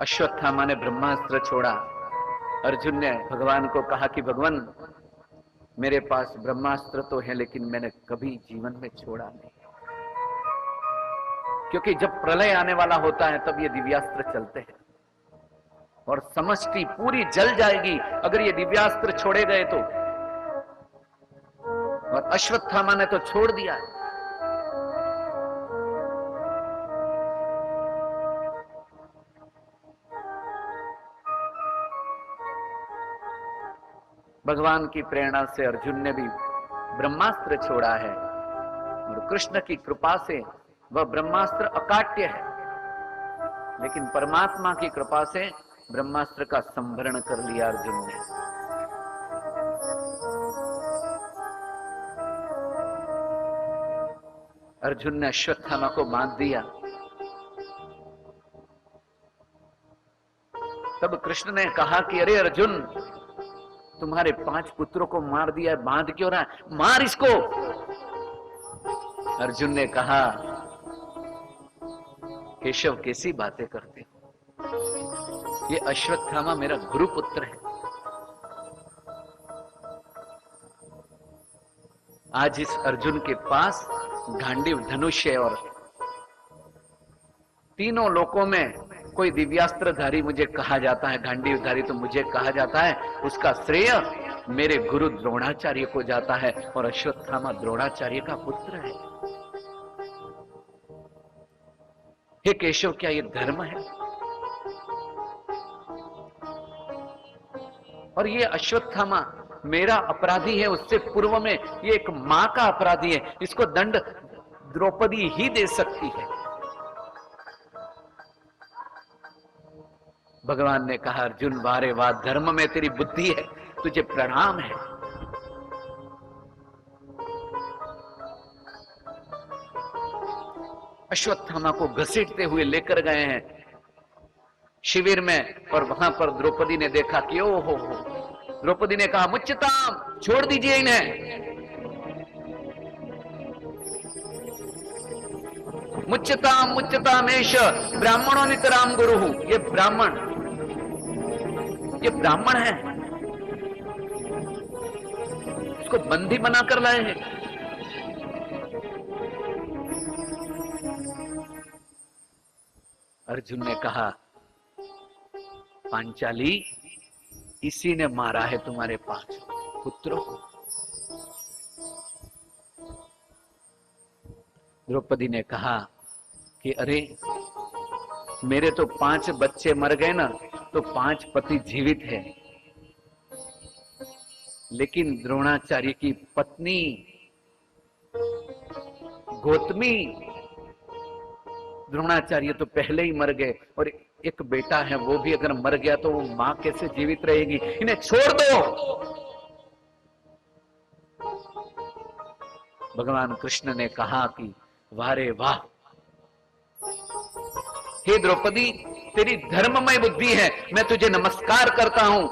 अश्वत्थामा ने ब्रह्मास्त्र छोड़ा। अर्जुन ने भगवान को कहा कि भगवान, मेरे पास ब्रह्मास्त्र तो है लेकिन मैंने कभी जीवन में छोड़ा नहीं, क्योंकि जब प्रलय आने वाला होता है तब ये दिव्यास्त्र चलते हैं और समष्टि पूरी जल जाएगी अगर ये दिव्यास्त्र छोड़े गए तो। और अश्वत्थामा ने तो छोड़ दिया है। भगवान की प्रेरणा से अर्जुन ने भी ब्रह्मास्त्र छोड़ा है और कृष्ण की कृपा से वह ब्रह्मास्त्र अकाट्य है, लेकिन परमात्मा की कृपा से ब्रह्मास्त्र का संभरण कर लिया अर्जुन ने। अर्जुन ने अश्वत्थामा को बांध दिया। तब कृष्ण ने कहा कि अरे अर्जुन, तुम्हारे 5 पुत्रों को मार दिया, बांध क्यों रहा है, मार इसको। अर्जुन ने कहा, केशव कैसी बातें करते हो, ये अश्वत्थामा मेरा गुरु पुत्र है। आज इस अर्जुन के पास गांडीव धनुष है और तीनों लोकों में कोई दिव्यास्त्रधारी मुझे कहा जाता है, गांडीवधारी तो मुझे कहा जाता है, उसका श्रेय मेरे गुरु द्रोणाचार्य को जाता है और अश्वत्थामा द्रोणाचार्य का पुत्र है। हे केशव, क्या यह धर्म है? और ये अश्वत्थामा मेरा अपराधी है, उससे पूर्व में ये एक मां का अपराधी है, इसको दंड द्रौपदी ही दे सकती है। भगवान ने कहा, अर्जुन वारे वाह, धर्म में तेरी बुद्धि है, तुझे प्रणाम है। अश्वत्थामा को घसीटते हुए लेकर गए हैं शिविर में और वहां पर द्रौपदी ने देखा कि ओ हो, द्रौपदी ने कहा, मुच्यताम, छोड़ दीजिए इन्हें, मुच्यताम मुच्यतामेश ब्राह्मणों नितराम गुरु। ये ब्राह्मण है, इसको बंदी बनाकर लाए हैं। अर्जुन ने कहा, पांचाली, इसी ने मारा है तुम्हारे 5 पुत्रों को। द्रौपदी ने कहा कि अरे, मेरे तो 5 बच्चे मर गए ना, तो 5 पति जीवित है, लेकिन द्रोणाचार्य की पत्नी गौतमी, द्रोणाचार्य तो पहले ही मर गए और एक बेटा है, वो भी अगर मर गया तो वो मां कैसे जीवित रहेगी, इन्हें छोड़ दो। भगवान कृष्ण ने कहा कि वारे वाह, हे द्रौपदी, तेरी धर्ममय बुद्धि है, मैं तुझे नमस्कार करता हूं।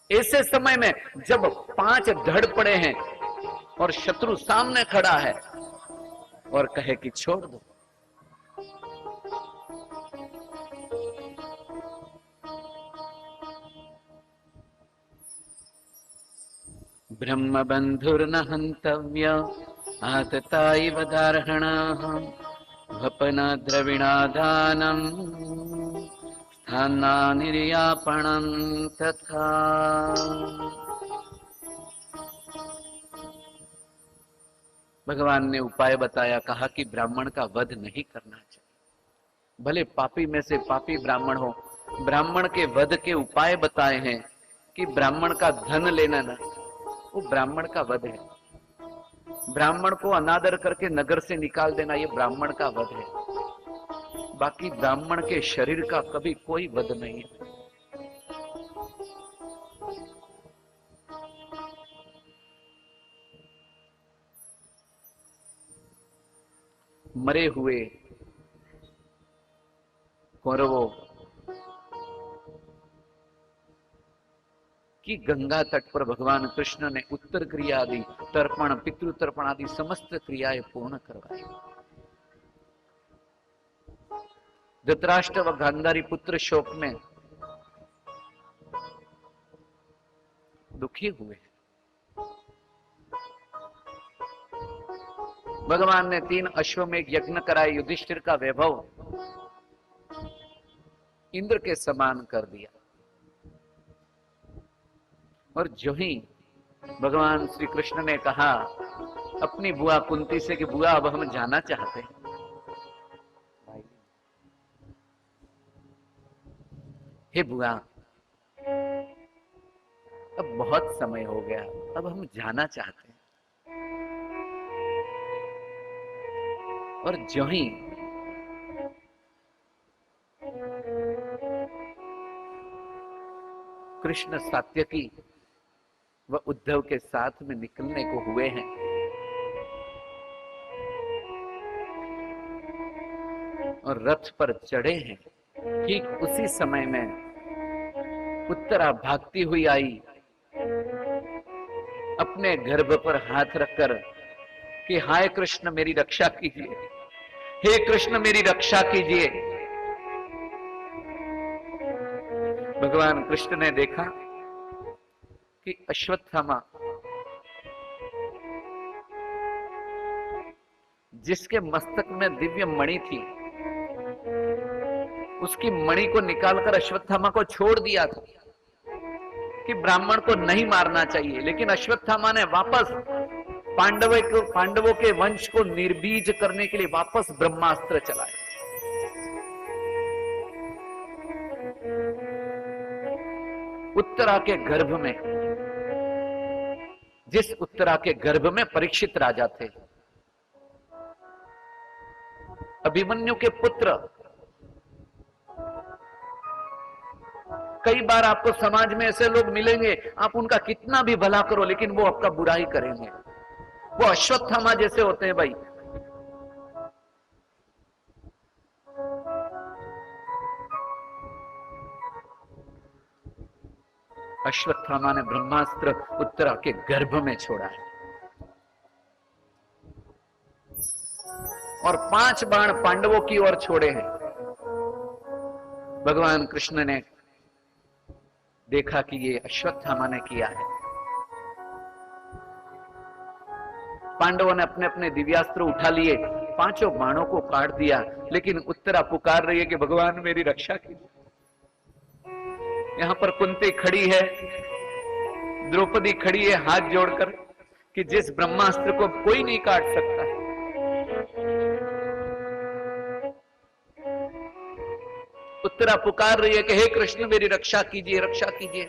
ऐसे समय में जब 5 धड़ पड़े हैं और शत्रु सामने खड़ा है और कहे कि छोड़ दो, ब्रह्म बंधुर्न हंतव्य आतता इव दार्हणाः वपन द्रविणादानं स्थाना निर्यापणं तथा। भगवान ने उपाय बताया, कहा कि ब्राह्मण का वध नहीं करना चाहिए, भले पापी में से पापी ब्राह्मण हो। ब्राह्मण के वध के उपाय बताए हैं कि ब्राह्मण का धन लेना ना, वो ब्राह्मण का वध है। ब्राह्मण को अनादर करके नगर से निकाल देना, ये ब्राह्मण का वध है। बाकी ब्राह्मण के शरीर का कभी कोई वध नहीं है। मरे हुए कौरवों कि गंगा तट पर भगवान कृष्ण ने उत्तर क्रिया आदि, तर्पण, पितृतर्पण आदि समस्त क्रियाएं पूर्ण करवाई। धृतराष्ट्र व गांधारी पुत्र शोक में दुखी हुए। भगवान ने 3 अश्वमेघ यज्ञ कराए, युधिष्ठिर का वैभव इंद्र के समान कर दिया। और जो ही भगवान श्री कृष्ण ने कहा अपनी बुआ कुंती से कि बुआ अब हम जाना चाहते हैं, हे बुआ अब बहुत समय हो गया, अब हम जाना चाहते हैं। और जो ही कृष्ण सात्यकी व उद्धव के साथ में निकलने को हुए हैं, और रथ पर चढ़े हैं, ठीक उसी समय में उत्तरा भागती हुई आई, अपने गर्भ पर हाथ रखकर कि हाय कृष्ण मेरी रक्षा कीजिए, हे कृष्ण मेरी रक्षा कीजिए। भगवान कृष्ण ने देखा कि अश्वत्थामा जिसके मस्तक में दिव्य मणि थी, उसकी मणि को निकालकर अश्वत्थामा को छोड़ दिया था कि ब्राह्मण को नहीं मारना चाहिए, लेकिन अश्वत्थामा ने वापस पांडवों के वंश को निर्बीज करने के लिए वापस ब्रह्मास्त्र चलाया। उत्तरा के गर्भ में, जिस उत्तरा के गर्भ में परीक्षित राजा थे, अभिमन्यु के पुत्र, कई बार आपको समाज में ऐसे लोग मिलेंगे, आप उनका कितना भी भला करो लेकिन वो आपका बुरा ही करेंगे। वो अश्वत्थामा जैसे होते हैं भाई। अश्वत्थामा ने ब्रह्मास्त्र उत्तरा के गर्भ में छोड़ा है और 5 बाण पांडवों की ओर छोड़े हैं। भगवान कृष्ण ने देखा कि ये अश्वत्थामा ने किया है। पांडवों ने अपने अपने दिव्यास्त्र उठा लिए, 5 बाणों को काट दिया, लेकिन उत्तरा पुकार रही है कि भगवान मेरी रक्षा कीजिए। यहां पर कुंती खड़ी है, द्रौपदी खड़ी है हाथ जोड़कर कि जिस ब्रह्मास्त्र को कोई नहीं काट सकता है। उत्तरा पुकार रही है कि हे कृष्ण मेरी रक्षा कीजिए, रक्षा कीजिए।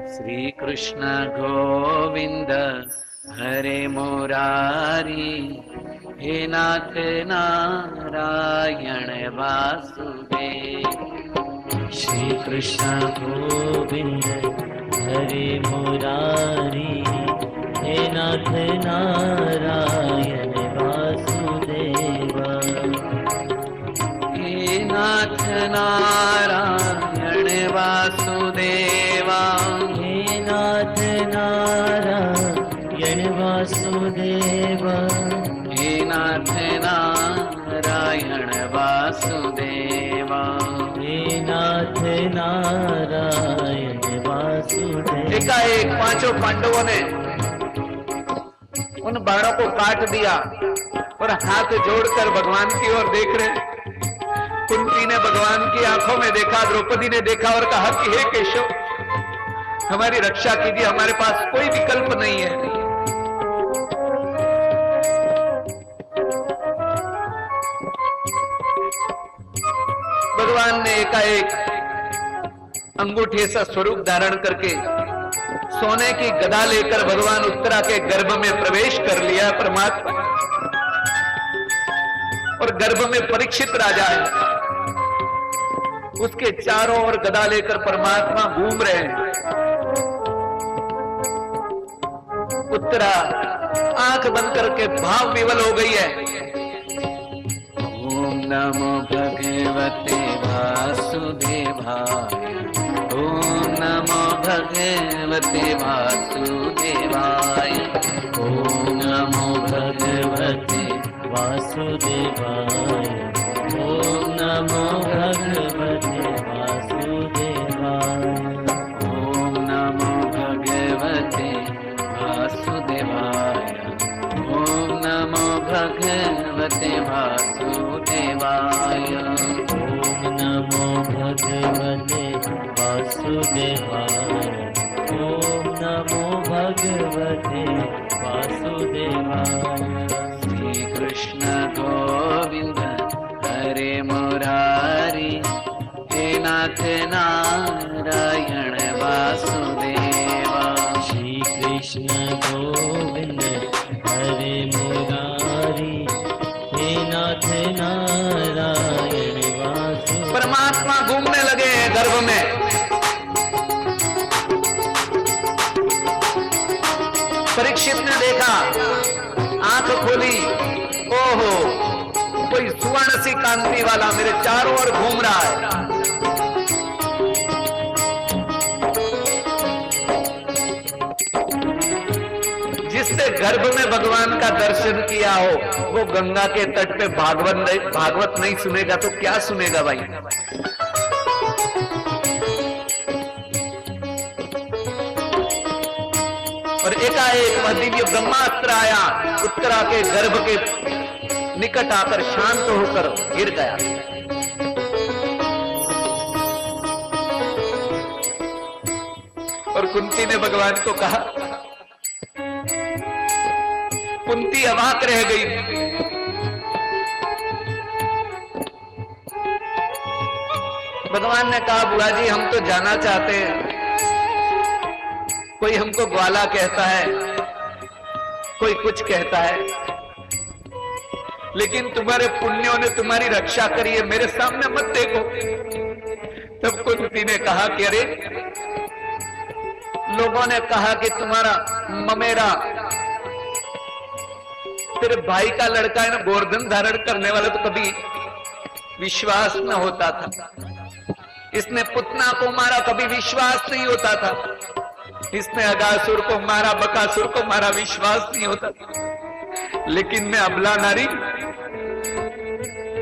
श्री कृष्ण गोविंद हरे मुरारी, हे नाथ नारायण वासुदेव। श्री कृष्ण गोविंद हरे मुरारी, हे नाथ नारायण वासुदेव। हे नाथ नारायण वासुदेवा, हे नाथ नारायण वासुदेव। हे नाथ नारायण वासुदेवा, हे नाथ नारायण वासुदेव। एकाएक 5 पांडवों ने उन बाणों को काट दिया और हाथ जोड़कर भगवान की ओर देख रहे। कुंती ने भगवान की आंखों में देखा, द्रौपदी ने देखा और कहा कि हे केशव हमारी रक्षा कीजिए, हमारे पास कोई विकल्प नहीं है। भगवान ने एकाएक अंगूठे सा स्वरूप धारण करके सोने की गदा लेकर भगवान उत्तरा के गर्भ में प्रवेश कर लिया परमात्मा। और गर्भ में परीक्षित राजा है, उसके चारों ओर गदा लेकर परमात्मा घूम रहे हैं। उत्तरा आंख बंद करके भाव विवल हो गई है। ओम नमो भगवते वासुदेवाय, ओम नमो भगवते वासुदेवाय, ओम नमो भगवते वासुदेवाय। ओम नमो भगवते वासुदेवाय। ओम नमो भगवते वासुदेवाय। ओम नमो भगवते वासुदेवाय। ओम नमो भगवते वासुदेवाय। ओम नमो भगवते वासुदेवाय। श्री कृष्ण गोविंद हरे मुरारी, हे नाथ नारायण वासुदेवा। श्री कृष्ण गोविंद हरे मुरारी, हे नाथ नारायण वासुदेवा। परमात्मा घूमने लगे गर्भ में। परीक्षित ने देखा, आंख खोली, ओहो, कोई सुवर्ण सी कांति वाला मेरे चारों ओर घूम रहा है। जिसने गर्भ में भगवान का दर्शन किया हो, वो गंगा के तट पे भागवत नहीं सुनेगा तो क्या सुनेगा भाई। और एकाएक वह दिव्य ब्रह्मास्त्र आया, उत्तरा के गर्भ के निकट आकर शांत होकर गिर गया। और कुंती ने भगवान को कहा, कुंती अवाक रह गई। भगवान ने कहा, बुआ जी हम तो जाना चाहते हैं, कोई हमको ग्वाला कहता है, कोई कुछ कहता है, लेकिन तुम्हारे पुण्यों ने तुम्हारी रक्षा करी है, मेरे सामने मत देखो। तब कुंती ने कहा कि अरे, लोगों ने कहा कि तुम्हारा ममेरा, तेरे भाई का लड़का है ना, गोवर्धन धारण करने वाला, तो कभी विश्वास न होता था। इसने पुतना को मारा, कभी विश्वास नहीं होता था। इसने अगासुर को मारा, बकासुर को मारा, विश्वास नहीं होता। लेकिन मैं अबला नारी,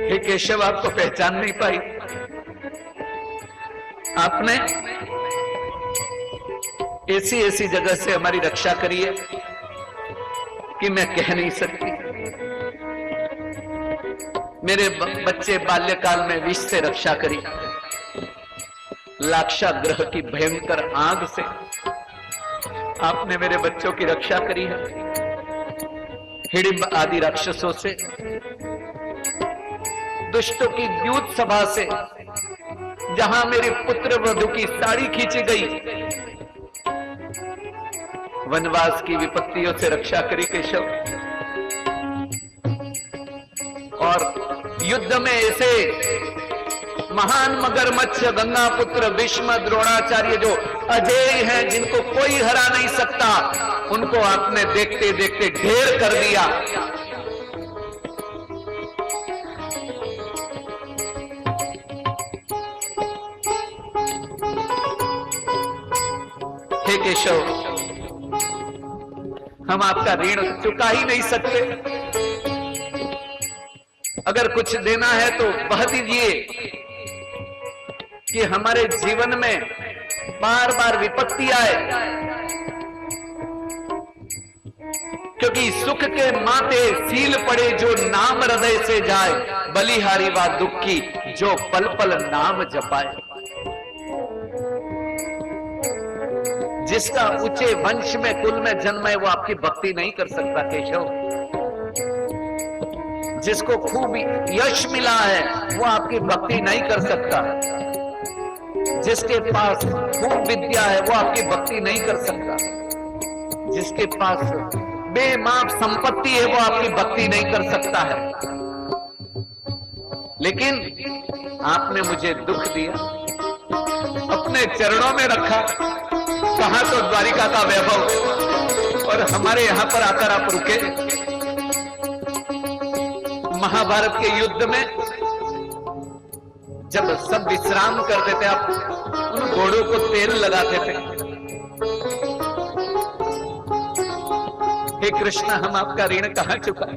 हे केशव, आपको पहचान नहीं पाई। आपने ऐसी ऐसी जगह से हमारी रक्षा करी है कि मैं कह नहीं सकती। मेरे बच्चे बाल्यकाल में विष से रक्षा करी, लाक्षाग्रह की भयंकर आग से आपने मेरे बच्चों की रक्षा करी है, हिडिंब आदि राक्षसों से, दुष्टों की द्यूत सभा से, जहां मेरे पुत्र वधु की साड़ी खींची गई, वनवास की विपत्तियों से रक्षा करी केशव। और युद्ध में ऐसे महान मगरमच्छ गंगा पुत्र भीष्म द्रोणाचार्य जो अजेय हैं, जिनको कोई हरा नहीं सकता, उनको आपने देखते देखते ढेर कर दिया। हे केशव, हम आपका ऋण चुका ही नहीं सकते। अगर कुछ देना है तो वह दीजिए कि हमारे जीवन में बार बार विपत्ति आए, क्योंकि सुख के माथे सील पड़े जो नाम हृदय से जाए, बलिहारी व दुखी जो पल पल नाम जपाए। जिसका ऊंचे वंश में कुल में जन्म है, वो आपकी भक्ति नहीं कर सकता केशव। जिसको खूब यश मिला है, वो आपकी भक्ति नहीं कर सकता। जिसके पास खूब विद्या है, वो आपकी भक्ति नहीं कर सकता। जिसके पास बेमाप संपत्ति है, वो आपकी भक्ति नहीं कर सकता है। लेकिन आपने मुझे दुख दिया, अपने चरणों में रखा, कहा तो द्वारिका का वैभव, और हमारे यहां पर आकर आप रुके। महाभारत के युद्ध में जब सब विश्राम करते थे, आप उन घोड़ों को तेल लगाते थे। हे कृष्ण, हम आपका ऋण कहां चुकाएं?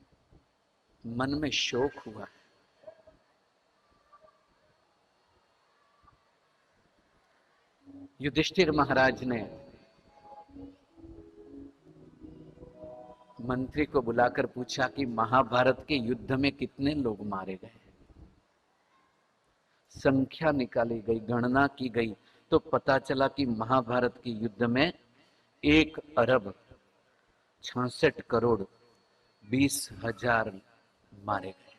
मन में शोक हुआ। युधिष्ठिर महाराज ने मंत्री को बुलाकर पूछा कि महाभारत के युद्ध में कितने लोग मारे गए। संख्या निकाली गई, गणना की गई तो पता चला कि महाभारत के युद्ध में 1 अरब 66 करोड़ 20 हजार मारे गए।